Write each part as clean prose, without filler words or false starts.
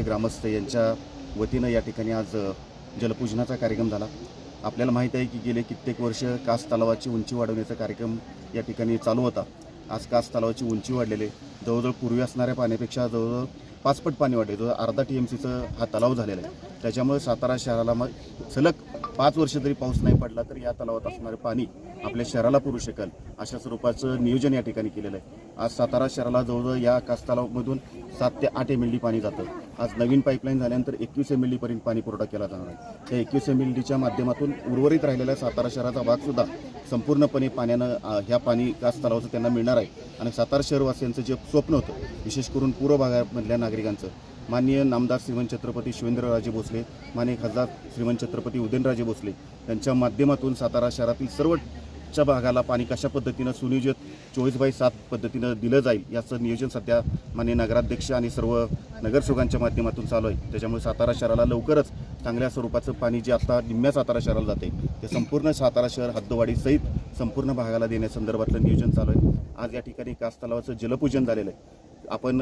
ग्रामस्थ यांच्या वतीनं या ठिकाणी आज जलपूजनाचा कार्यक्रम झाला। आपल्याला माहीत आहे की गेले कित्येक वर्ष कास तलावाची उंची वाढवण्याचा कार्यक्रम या ठिकाणी चालू होता। आज कास तलावाची उंची वाढलेली आहे। जवळजवळ पूर्वी असणाऱ्या पाण्यापेक्षा जवळजवळ 5 पट पाणी वाढले, जवळ अर्धा TMCचं हा तलाव झालेला आहे। त्याच्यामुळे सातारा शहराला मग सलग 5 वर्ष जरी पाऊस नाही पडला तरी या तलावात असणारे पाणी आपल्या शहराला पुरू शकेल अशा स्वरूपाचं नियोजन या ठिकाणी केलेलं आहे। आज सातारा शहराला जवळजवळ या कास तलावामधून 7 ते 8 MLD पाणी जातं। आज नवीन पाईपलाईन झाल्यानंतर 21 MLD पर्यंत पाणी पुरवठा केला जाणार आहे। त्या 21 MLDच्या माध्यमातून उर्वरित राहिलेल्या सातारा शहराचा भागसुद्धा संपूर्णपणे पाण्यानं ह्या पाणी कास तलावाचं त्यांना मिळणार आहे। आणि सातारा शहरवासियांचं जे स्वप्न होतं, विशेष करून पूर्व भागामधल्या नागरिकांचं, माननीय नामदार श्रीमंत छत्रपती शिवेंद्रराजे भोसले, माननीय खासदार श्रीमंत छत्रपती उदयनराजे भोसले यांच्या माध्यमातून सातारा शहरातील सर्वच्या भागाला पाणी कशा पद्धतीनं सुनियोजित 24/7 पद्धतीनं दिलं जाईल याचं नियोजन सध्या माननीय नगराध्यक्ष आणि सर्व नगरसेवकांच्या माध्यमातून चालू आहे। त्याच्यामुळे सातारा शहराला लवकरच चांगल्या स्वरूपाचं पाणी जे आता निम्म्या सातारा शहराला जाते ते संपूर्ण सातारा शहर हद्दवाढीसहित संपूर्ण भागाला देण्यासंदर्भातलं नियोजन चालू आहे। आज या ठिकाणी कास तलावाचं जलपूजन झालेलं आहे।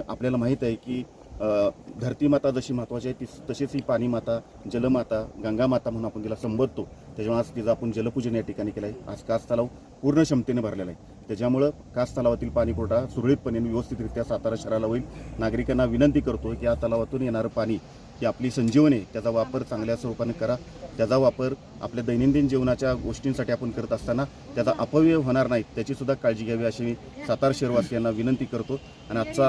आपल्याला माहीत आहे की धरती माता जशी महत्त्वाची आहे तशीच ही पाणी माता, जलमाता, गंगा माता म्हणून आपण तिला संबोधतो। त्याच्यामुळे आज तिचं आपण जलपूजन या ठिकाणी केलं आहे। आज कास तलाव पूर्ण क्षमतेने भरलेला आहे। त्याच्यामुळं कास तलावातील पाणी पुरवठा सुरळीतपणे व्यवस्थितरित्या सातारा शहराला होईल। नागरिकांना विनंती करतो की या तलावातून येणारं पाणी ही आपली संजीवनी आहे, त्याचा वापर चांगल्या स्वरूपाने करा। त्याचा वापर आपल्या दैनंदिन जीवनाच्या गोष्टींसाठी आपण करत असताना त्याचा अपव्यय होणार नाही त्याची सुद्धा काळजी घ्यावी अशी मी सातारा शहरवासियांना विनंती करतो। आणि आजचा